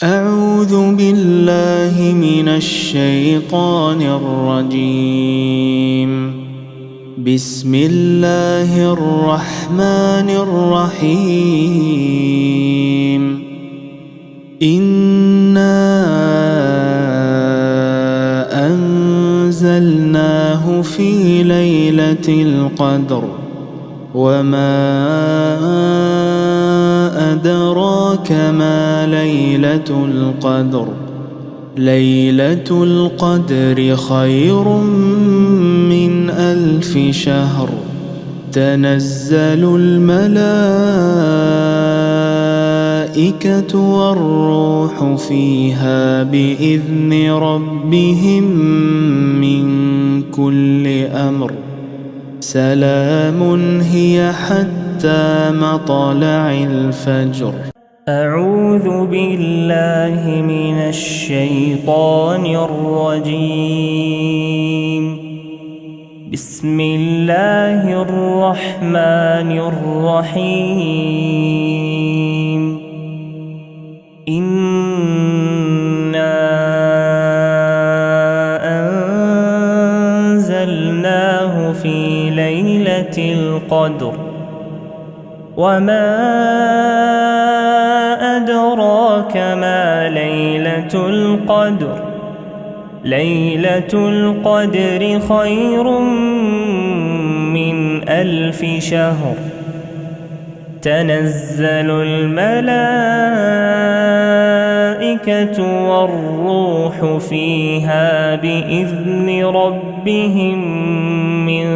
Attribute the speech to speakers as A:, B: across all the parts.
A: أعوذ بالله من الشيطان الرجيم. بسم الله الرحمن الرحيم. إنا أنزلناه في ليلة القدر وما أدراك ما ليلة القدر. ليلة القدر خير من 1000 شهر. تنزل الملائكة والروح فيها بإذن ربهم من كل أمر. سلام هي حتى مطلع الفجر.
B: أعوذ بالله من الشيطان الرجيم. بسم الله الرحمن الرحيم. إنا أنزلناه في ليلة القدر وما أدراك ما ليلة القدر. ليلة القدر خير من 1000 شهر. تنزل الملائكة والروح فيها بإذن ربهم من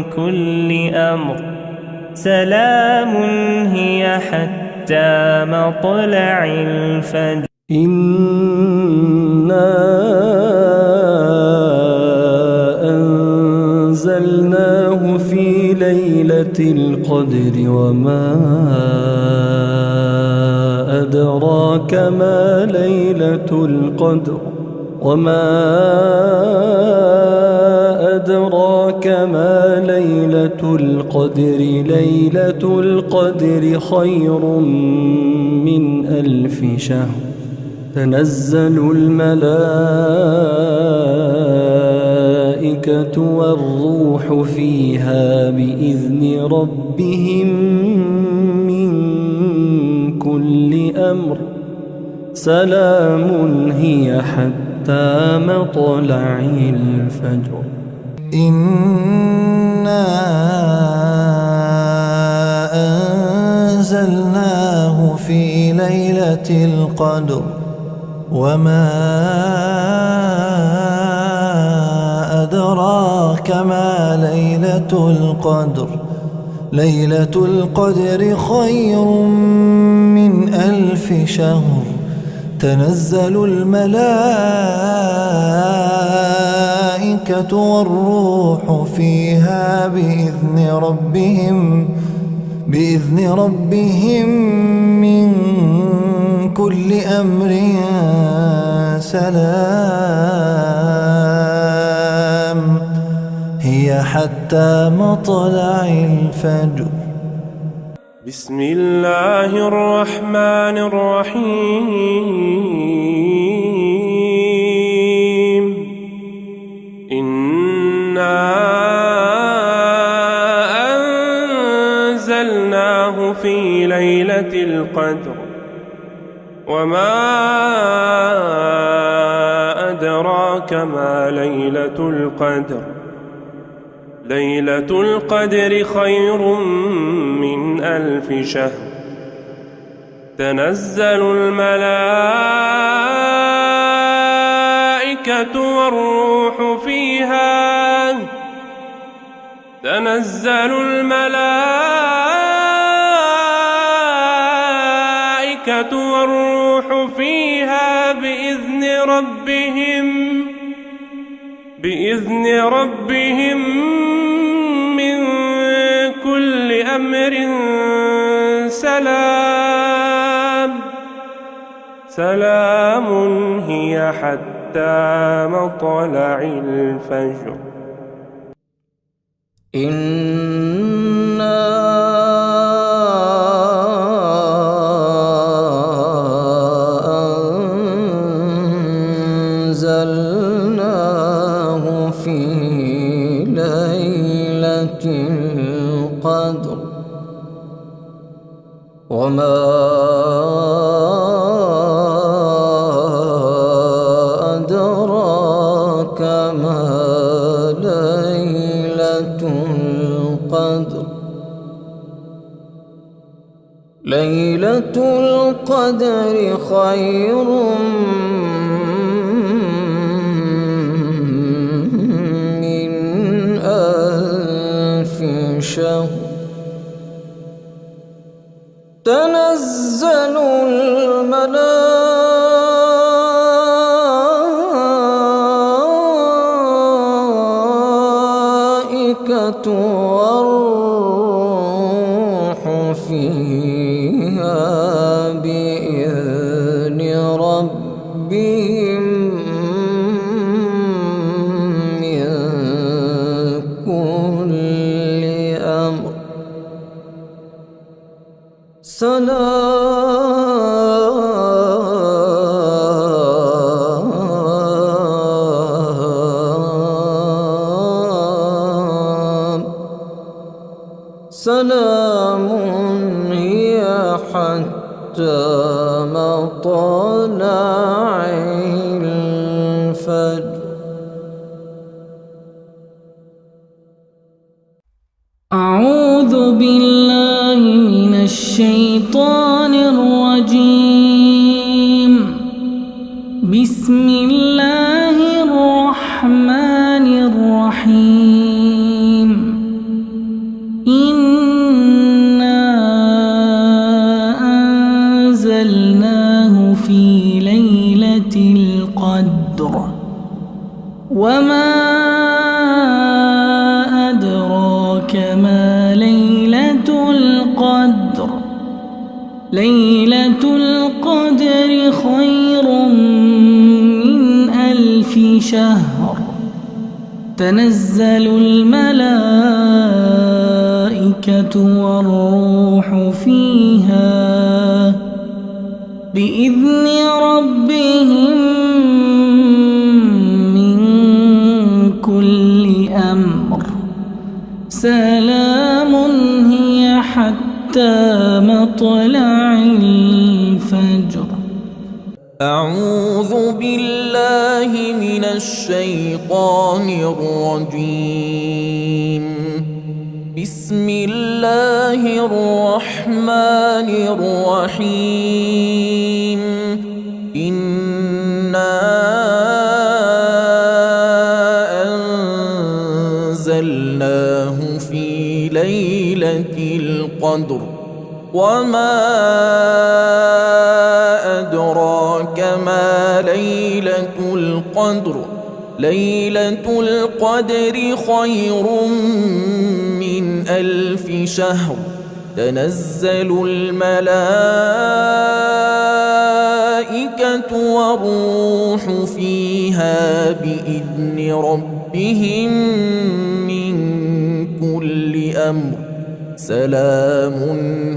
B: كل أمر. سلام هي حتى مطلع الفجر.
C: إنا أنزلناه في ليلة القدر وما أدراك ما ليلة القدر. وما أدراك ما ليلة القدر. ليلة القدر خير من 1000 شهر. تنزل الملائكة والروح فيها بإذن ربهم من كل أمر. سلام هي حتى مطلع الفجر.
D: إنا أنزلناه في ليلة القدر وما أدراك ما ليلة القدر. ليلة القدر خير من 1000 شهر. تنزل الملائكة والروح فيها بإذن ربهم من كل أمر. سلام هي حتى مطلع الفجر.
E: بسم الله الرحمن الرحيم. إنا أنزلناه في ليلة القدر وما أدراك ما ليلة القدر. ليلة القدر خير من 1000 شهر. تنزل الملائكة والروح فيها. تنزل الملائكة والروح فيها بإذن ربهم من كل أمر. سلام هي حتى مطلع الفجر.
C: ليلة القدر خير من 1000 شهر تنزل الملائكة والروح فيها بإذن ربهم من كل أمر سلام هي حتى مطلع الفجر.
F: أعوذ بالله من الشيطان الرجيم. بسم الله الرحمن الرحيم. إنا أنزلناه في ليلة القدر وما أدراك ما ليلة القدر. ليلة القدر خير من 1000 شهر تنزل الملائكة والروح فيها بإذن ربهم من كل أمر. سلام هي حتى مطلع الفجر.
C: أعوذ بالله من الشيطان الرجيم. بسم الله الرحمن الرحيم. إنا أنزلناه في ليلة القدر وما أدراك ما ليلة القدر. ليلة القدر خير من 1000 شهر تنزل الملائكة والروح فيها بإذن ربهم من كل أمر. سلام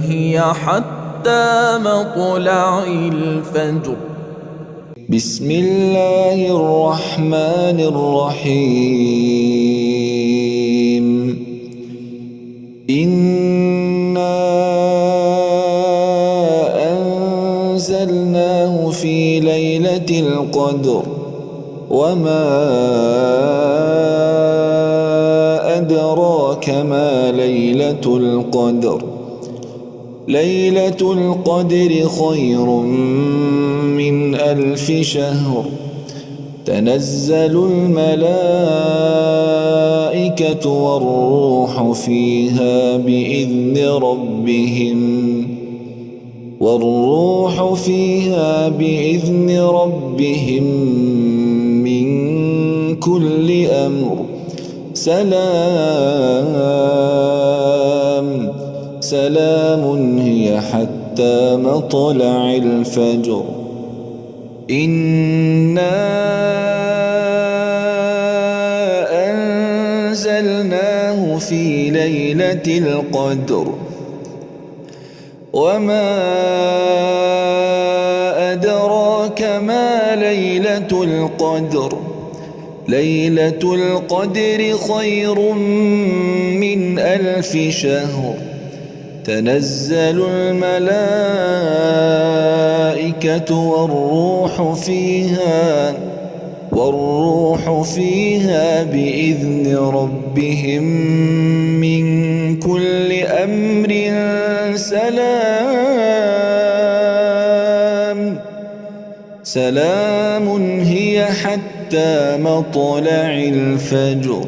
C: هي حتى مطلع الفجر. بسم الله الرحمن الرحيم. إنا أنزلناه في ليلة القدر وما أدراك ما ليلة القدر. ليلة القدر خير من 1000 شهر تنزل الملائكة والروح فيها بإذن ربهم من كل أمر. سلام هي حتى مطلع الفجر. إنا أنزلناه في ليلة القدر وما أدراك ما ليلة القدر. ليلة القدر خير من 1000 شهر تنزل الملائكة والروح فيها بإذن ربهم من كل أمر. سلام سلام هي حتى مطلع الفجر.